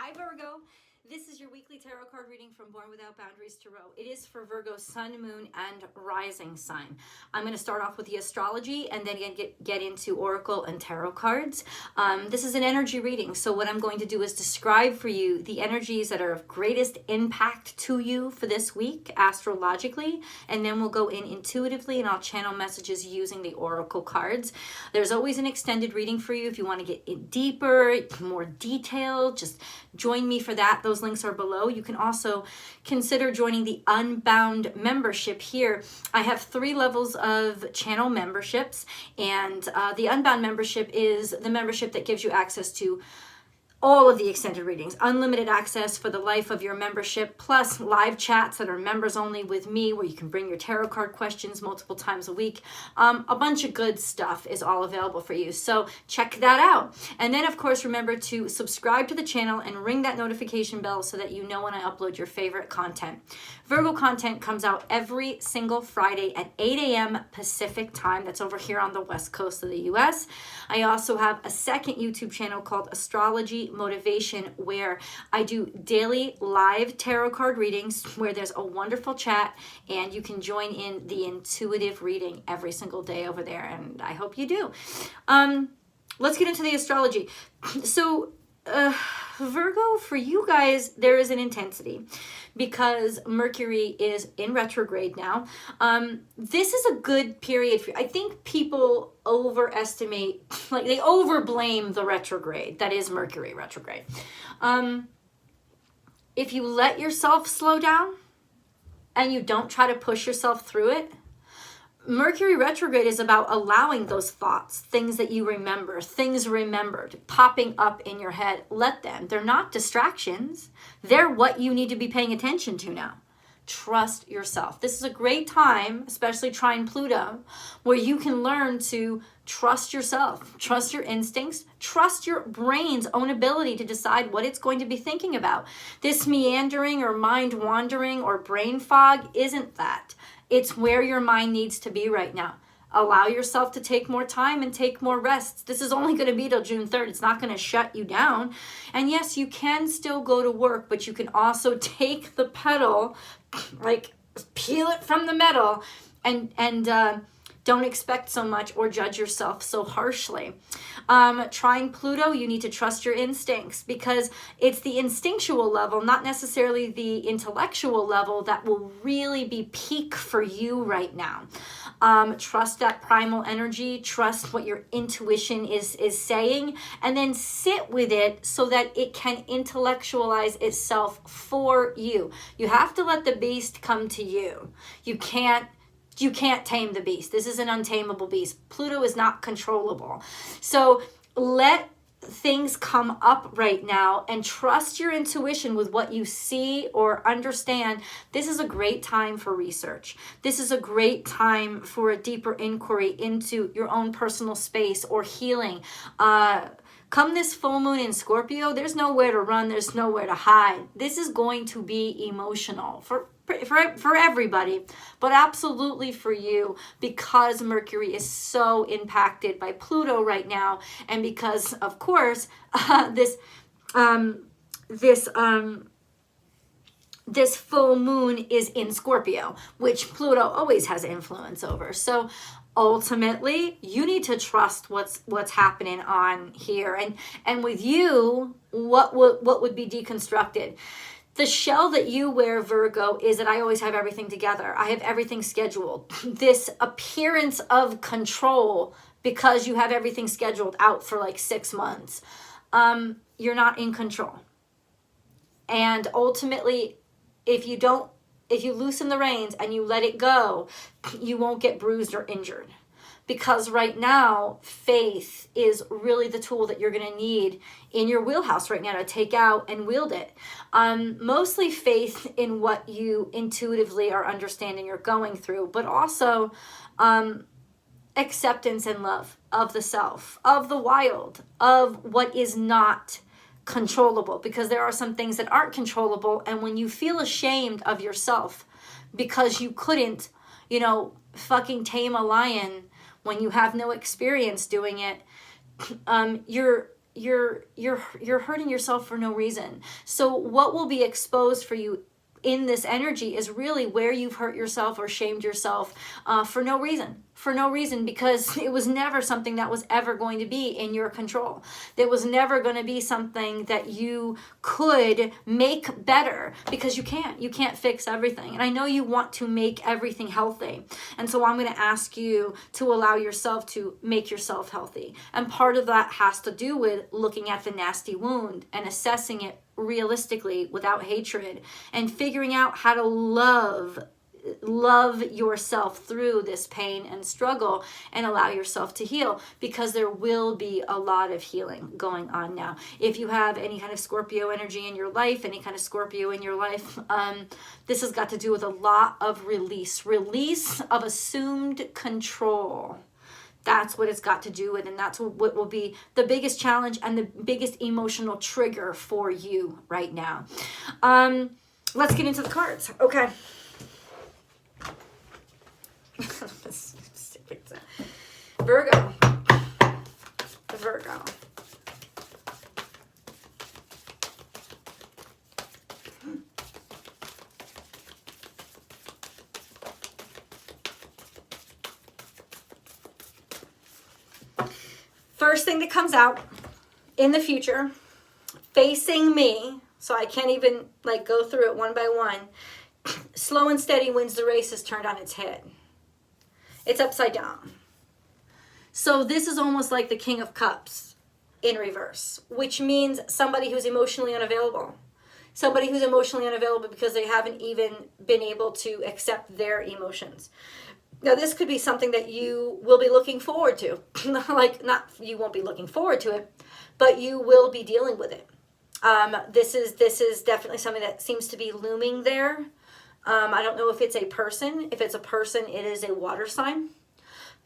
Hi Virgo, this is your weekly tarot card reading from Born Without Boundaries Tarot. It is for Virgo sun, moon, and rising sign. I'm going to start off with the astrology and then get into oracle and tarot cards. This is an energy reading, so what I'm going to do is describe for you the energies that are of greatest impact to you for this week astrologically, and then we'll go in intuitively and I'll channel messages using the oracle cards. There's always an extended reading for you if you want to get in deeper, more detailed. Just join me for that. Those links are below. You can also consider joining the Unbound membership here. I have 3 levels of channel memberships, and the Unbound membership is the membership that gives you access to all of the extended readings, unlimited access for the life of your membership, plus live chats that are members only with me, where you can bring your tarot card questions multiple times a week. A bunch of good stuff is all available for you, so check that out. And then, of course, remember to subscribe to the channel and ring that notification bell so that you know when I upload your favorite content. Virgo content comes out every single Friday at 8 a.m. Pacific time. That's over here on the west coast of the U.S. I also have a second YouTube channel called Astrology Motivation, where I do daily live tarot card readings where there's a wonderful chat and you can join in the intuitive reading every single day over there, and I hope you do. Let's get into the astrology. So Virgo, for you guys, there is an intensity because Mercury is in retrograde now. This is a good period for you. I think people overestimate, like they overblame the retrograde. That is Mercury retrograde. If you let yourself slow down and you don't try to push yourself through it, Mercury retrograde is about allowing those thoughts, things that you remember, things remembered, popping up in your head. Let them. They're not distractions. They're what you need to be paying attention to now. Trust yourself. This is a great time, especially trine Pluto, where you can learn to trust yourself, trust your instincts, trust your brain's own ability to decide what it's going to be thinking about. This meandering or mind wandering or brain fog isn't that. It's where your mind needs to be right now. Allow yourself to take more time and take more rests. This is only going to be till June 3rd. It's not going to shut you down. And yes, you can still go to work, but you can also take the pedal, like peel it from the metal, and don't expect so much or judge yourself so harshly. Trine Pluto, you need to trust your instincts because it's the instinctual level, not necessarily the intellectual level, that will really be peak for you right now. Trust that primal energy, trust what your intuition is saying, and then sit with it so that it can intellectualize itself for you. You have to let the beast come to you. You can't tame the beast. This is an untamable beast. Pluto is not controllable. So let things come up right now and trust your intuition with what you see or understand. This is a great time for research. This is a great time for a deeper inquiry into your own personal space or healing. Come this full moon in Scorpio, there's nowhere to run, there's nowhere to hide. This is going to be emotional for everybody, but absolutely for you, because Mercury is so impacted by Pluto right now, and because, of course, this full moon is in Scorpio, which Pluto always has influence over. So ultimately, you need to trust what's happening on here, and with you, what would be deconstructed. The shell that you wear, Virgo, is that I always have everything together. I have everything scheduled. This appearance of control because you have everything scheduled out for like 6 months. You're not in control. And ultimately, if you loosen the reins and you let it go, you won't get bruised or injured. Because right now, faith is really the tool that you're going to need in your wheelhouse right now to take out and wield it. Mostly faith in what you intuitively are understanding you're going through, but also acceptance and love of the self, of the wild, of what is not controllable. Because there are some things that aren't controllable, and when you feel ashamed of yourself because you couldn't, fucking tame a lion when you have no experience doing it, you're you're hurting yourself for no reason. So what will be exposed for you in this energy is really where you've hurt yourself or shamed yourself for no reason, because it was never something that was ever going to be in your control. It was never going to be something that you could make better, because you can't fix everything. And I know you want to make everything healthy. And so I'm going to ask you to allow yourself to make yourself healthy. And part of that has to do with looking at the nasty wound and assessing it realistically without hatred, and figuring out how to love yourself through this pain and struggle and allow yourself to heal, because there will be a lot of healing going on now. If you have any kind of Scorpio energy in your life, this has got to do with a lot of release of assumed control. That's what it's got to do with, and that's what will be the biggest challenge and the biggest emotional trigger for you right now. Let's get into the cards. Okay. Virgo. First thing that comes out in the future, facing me, so I can't even go through it one by one. Slow and steady wins the race is turned on its head. It's upside down. So this is almost like the King of Cups in reverse, which means somebody who's emotionally unavailable. Somebody who's emotionally unavailable because they haven't even been able to accept their emotions. Now, this could be something that you will be looking forward to. Not you won't be looking forward to it, but you will be dealing with it. This is definitely something that seems to be looming there. I don't know if it's a person. If it's a person, it is a water sign.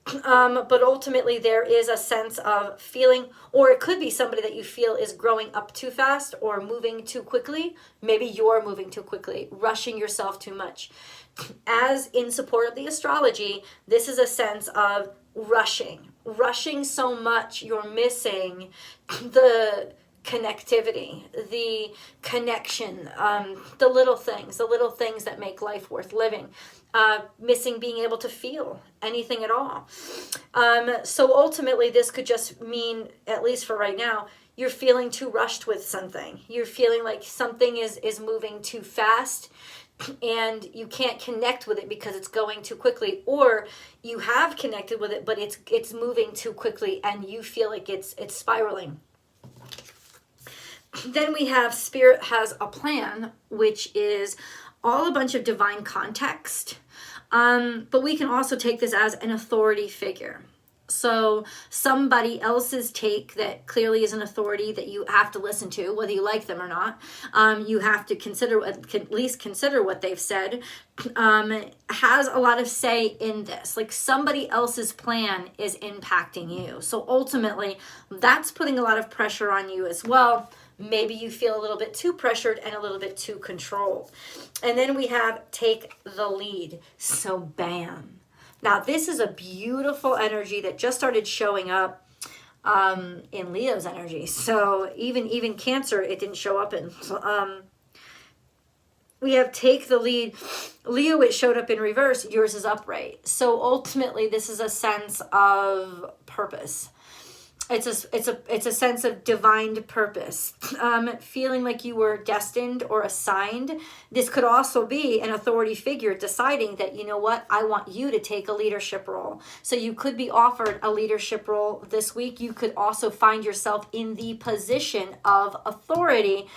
But ultimately, there is a sense of feeling, or it could be somebody that you feel is growing up too fast or moving too quickly. Maybe you're moving too quickly, rushing yourself too much. As in support of the astrology, this is a sense of rushing so much you're missing the connectivity, the connection, the little things that make life worth living. Missing being able to feel anything at all. So ultimately, this could just mean, at least for right now, you're feeling too rushed with something. You're feeling like something is moving too fast, and you can't connect with it because it's going too quickly, or you have connected with it, but it's moving too quickly, and you feel like it's spiraling. Then we have Spirit has a plan, which is all a bunch of divine context. But we can also take this as an authority figure. So somebody else's take that clearly is an authority that you have to listen to, whether you like them or not. You have to at least consider what they've said. Has a lot of say in this. Like, somebody else's plan is impacting you. So ultimately, that's putting a lot of pressure on you as well. Maybe you feel a little bit too pressured and a little bit too controlled. And then we have take the lead. So bam. Now, this is a beautiful energy that just started showing up in Leo's energy. So even Cancer, it didn't show up in. We have take the lead. Leo, it showed up in reverse. Yours is upright. So ultimately, this is a sense of purpose. It's a sense of divine purpose, feeling like you were destined or assigned. This could also be an authority figure deciding that, you know what, I want you to take a leadership role. So you could be offered a leadership role this week. You could also find yourself in the position of authority,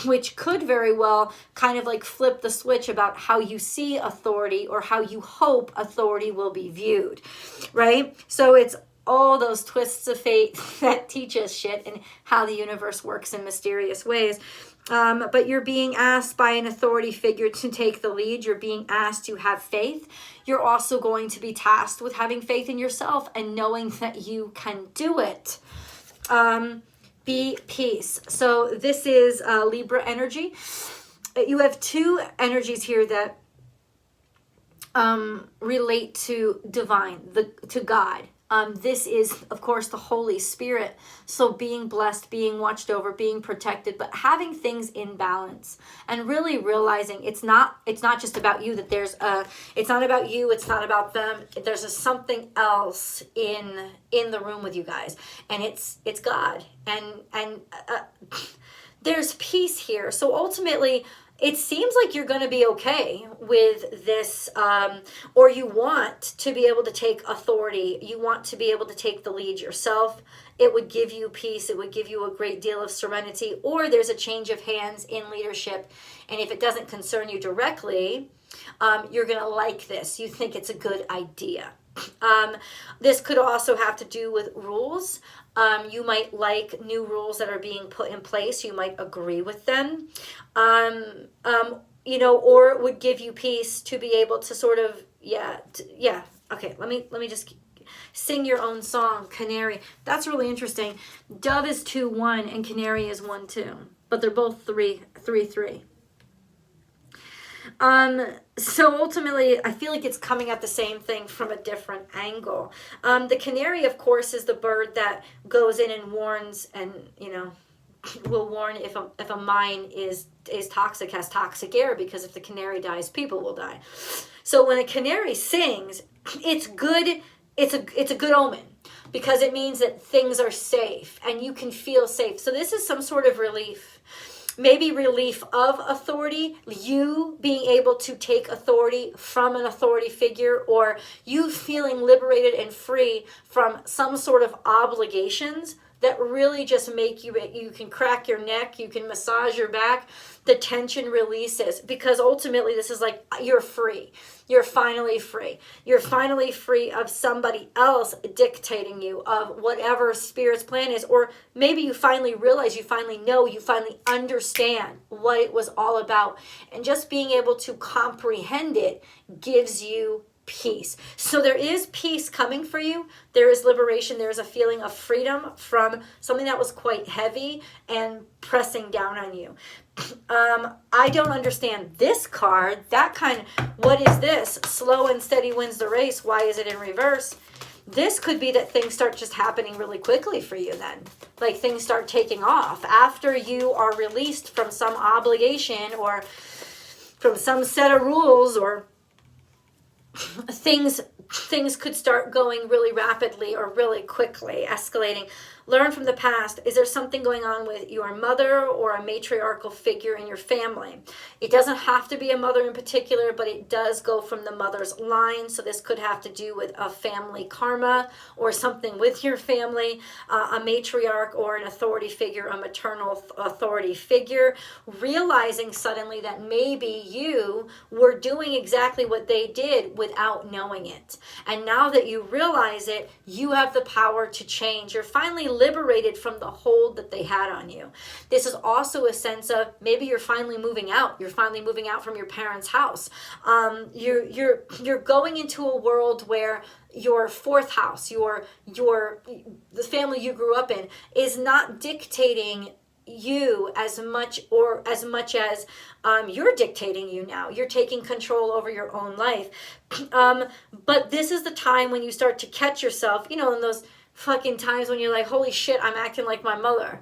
which could very well kind of like flip the switch about how you see authority or how you hope authority will be viewed, right? So it's all those twists of fate that teach us shit and how the universe works in mysterious ways. But you're being asked by an authority figure to take the lead. You're being asked to have faith. You're also going to be tasked with having faith in yourself and knowing that you can do it. Be peace. So this is Libra energy. You have two energies here that relate to divine, to God. This is, of course, the Holy Spirit. So being blessed, being watched over, being protected, but having things in balance and really realizing it's not just about you, that it's not about you, it's not about them. There's something else in the room with you guys, and it's God. And there's peace here. So ultimately, it seems like you're going to be okay with this, or you want to be able to take authority. You want to be able to take the lead yourself. It would give you peace. It would give you a great deal of serenity. Or there's a change of hands in leadership. And if it doesn't concern you directly, you're going to like this. You think it's a good idea. This could also have to do with rules. You might like new rules that are being put in place. You might agree with them. Or it would give you peace to be able to sort of, Okay, let me just sing your own song, Canary. That's really interesting. Dove is 2-1 and Canary is 1-2, but they're both 3-3. So ultimately, I feel like it's coming at the same thing from a different angle. The canary, of course, is the bird that goes in and warns, and will warn if a mine is toxic, has toxic air, because if the canary dies, people will die. So when a canary sings, it's good. It's a good omen, because it means that things are safe and you can feel safe. So this is some sort of relief. Maybe relief of authority, you being able to take authority from an authority figure, or you feeling liberated and free from some sort of obligations that really just make you can crack your neck, you can massage your back, the tension releases, because ultimately this is like you're free. You're finally free. You're finally free of somebody else dictating you, of whatever Spirit's plan is. Or maybe you finally realize, you finally know, you finally understand what it was all about. And just being able to comprehend it gives you peace. So there is peace coming for you. There is liberation. There is a feeling of freedom from something that was quite heavy and pressing down on you. I don't understand this card. What is this? Slow and steady wins the race. Why is it in reverse? This could be that things start just happening really quickly for you then. Like things start taking off after you are released from some obligation or from some set of rules, or things could start going really rapidly or really quickly, escalating. Learn from the past. Is there something going on with your mother or a matriarchal figure in your family? It doesn't have to be a mother in particular, but it does go from the mother's line. So this could have to do with a family karma or something with your family, a matriarch or an authority figure, a maternal authority figure, realizing suddenly that maybe you were doing exactly what they did without knowing it. And now that you realize it, you have the power to change. You're finally liberated from the hold that they had on you. This is also a sense of maybe you're finally moving out. You're finally moving out from your parents' house. You're going into a world where your fourth house, the family you grew up in, is not dictating you as much as you're dictating you now. You're taking control over your own life. But this is the time when you start to catch yourself, in those fucking times when you're like, holy shit, I'm acting like my mother.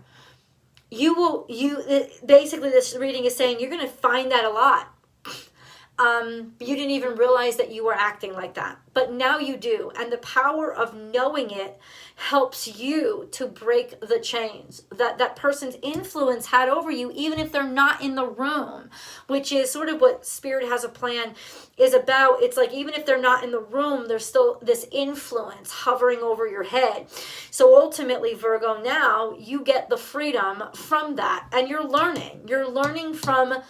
Basically this reading is saying you're going to find that a lot. You didn't even realize that you were acting like that, but now you do. And the power of knowing it helps you to break the chains that person's influence had over you, even if they're not in the room, which is sort of what Spirit Has a Plan is about. It's like, even if they're not in the room, there's still this influence hovering over your head. So ultimately, Virgo, now you get the freedom from that, and you're learning from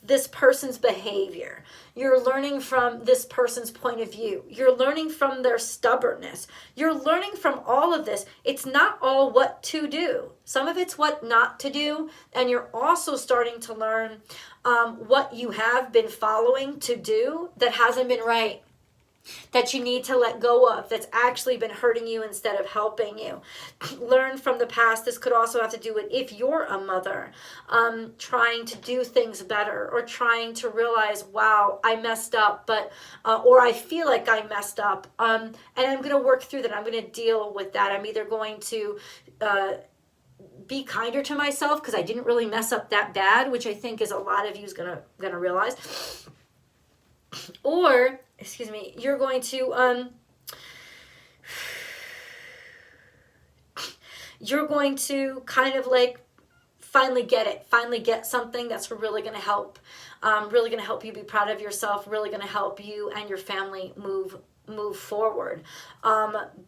this person's behavior. You're learning from this person's point of view. You're learning from their stubbornness. You're learning from all of this. It's not all what to do. Some of it's what not to do. And you're also starting to learn what you have been following to do that hasn't been right. that you need to let go of, that's actually been hurting you instead of helping you. Learn from the past. This could also have to do with if you're a mother, trying to do things better, or trying to realize, wow, I messed up, but or I feel like I messed up, and I'm going to work through that. I'm going to deal with that. I'm either going to be kinder to myself because I didn't really mess up that bad, which I think is a lot of you is gonna realize, or you're going to kind of like finally get something that's really going to help you be proud of yourself, really going to help you and your family move forward.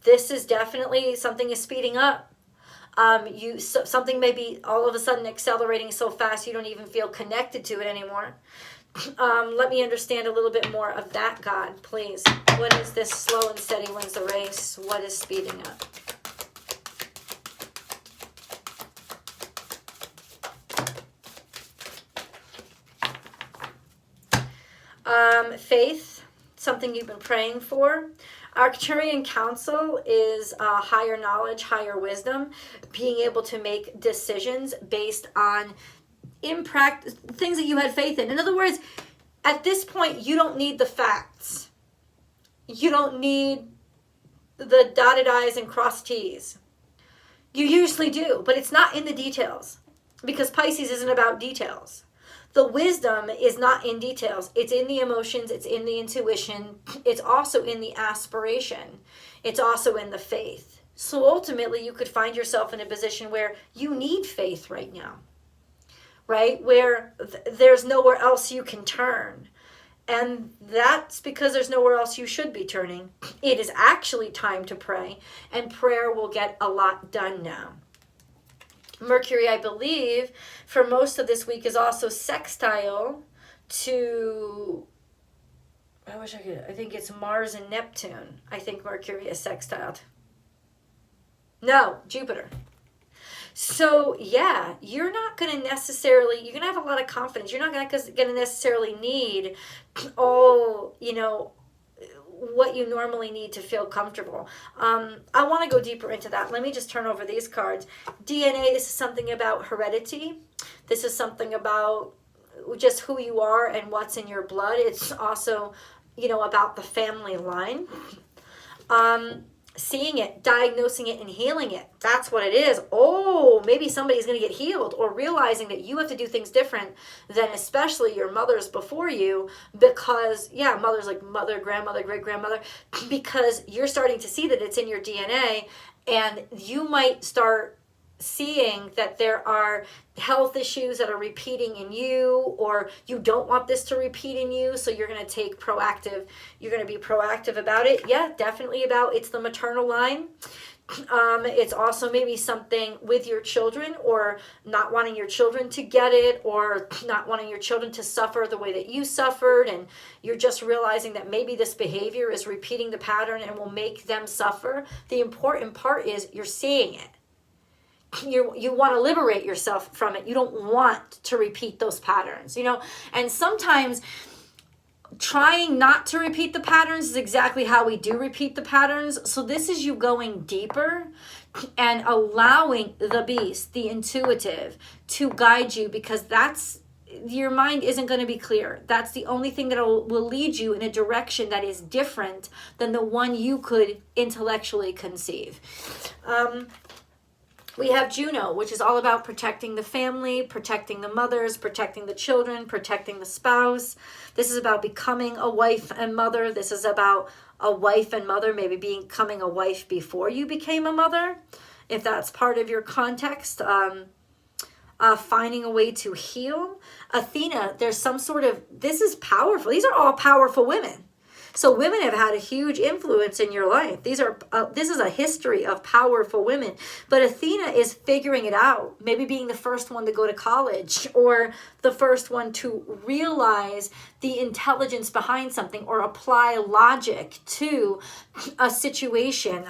This is definitely something is speeding up. Something may be all of a sudden accelerating so fast you don't even feel connected to it anymore. Let me understand a little bit more of that, God, please. What is this? Slow and steady wins the race. What is speeding up? Faith, something you've been praying for. Arcturian counsel is higher knowledge, higher wisdom, being able to make decisions based on things that you had faith in. In other words, at this point, you don't need the facts. You don't need the dotted I's and crossed T's. You usually do, but it's not in the details, because Pisces isn't about details. The wisdom is not in details. It's in the emotions. It's in the intuition. It's also in the aspiration. It's also in the faith. So ultimately, you could find yourself in a position where you need faith right now, right? Where there's nowhere else you can turn. And that's because there's nowhere else you should be turning. It is actually time to pray, and prayer will get a lot done now. Mercury, I believe, for most of this week is also sextile to, I think it's Mars and Neptune. I think Mercury is sextiled. No, Jupiter. So, yeah, you're not going to necessarily, you're going to have a lot of confidence. You're not going to necessarily need all, what you normally need to feel comfortable. I want to go deeper into that. Let me just turn over these cards. DNA, this is something about heredity. This is something about just who you are and what's in your blood. It's also, about the family line. Seeing it, diagnosing it, and healing it. That's what it is. Oh, maybe somebody's going to get healed, or realizing that you have to do things different than especially your mothers before you, because, mothers like mother, grandmother, great-grandmother, because you're starting to see that it's in your DNA, and you might start seeing that there are health issues that are repeating in you, or you don't want this to repeat in you, so you're going to be proactive about it. Yeah, definitely it's the maternal line. It's also maybe something with your children, or not wanting your children to get it, or not wanting your children to suffer the way that you suffered, and you're just realizing that maybe this behavior is repeating the pattern and will make them suffer. The important part is you're seeing it. You want to liberate yourself from it. You don't want to repeat those patterns, and sometimes trying not to repeat the patterns is exactly how we do repeat the patterns. So this is you going deeper and allowing the beast, the intuitive, to guide you, because your mind isn't going to be clear. That's the only thing that will lead you in a direction that is different than the one you could intellectually conceive. We have Juno, which is all about protecting the family, protecting the mothers, protecting the children, protecting the spouse. This is about becoming a wife and mother. This is about a wife and mother, maybe becoming a wife before you became a mother, if that's part of your context. Finding a way to heal. Athena, there's some sort of, this is powerful. These are all powerful women. So women have had a huge influence in your life. This is a history of powerful women. But Athena is figuring it out, maybe being the first one to go to college, or the first one to realize the intelligence behind something, or apply logic to a situation.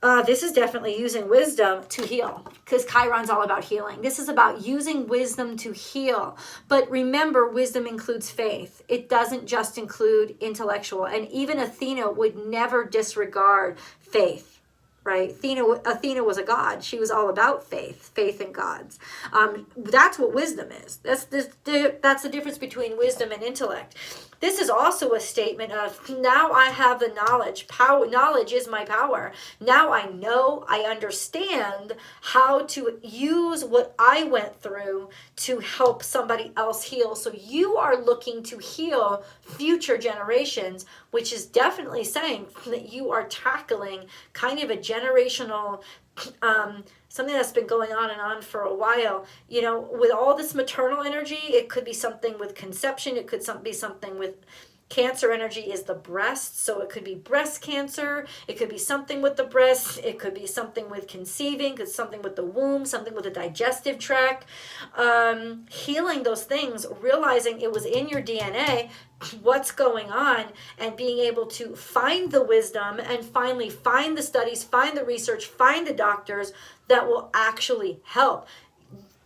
This is definitely using wisdom to heal, because Chiron's all about healing. This is about using wisdom to heal. But remember, wisdom includes faith. It doesn't just include intellectual. And even Athena would never disregard faith. Right? Athena was a god. She was all about faith in gods. That's what wisdom is. That's the difference between wisdom and intellect. This is also a statement of, now I have the knowledge. Knowledge is my power. Now I know, I understand how to use what I went through to help somebody else heal. So you are looking to heal future generations, which is definitely saying that you are tackling kind of a generational something that's been going on and on for a while. You know, with all this maternal energy, it could be something with conception. It could be something with cancer energy is the breast. So it could be breast cancer. It could be something with the breast. It could be something with conceiving. It's something with the womb, something with the digestive tract. Healing those things, realizing it was in your DNA, what's going on, and being able to find the wisdom and finally find the studies, find the research, find the doctors that will actually help.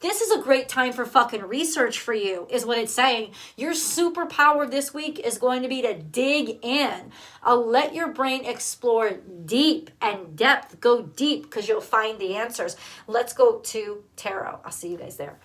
This is a great time for fucking research for you, is what it's saying. Your superpower this week is going to be to dig in. Let your brain explore deep and depth. Go deep, because you'll find the answers. Let's go to tarot. I'll see you guys there.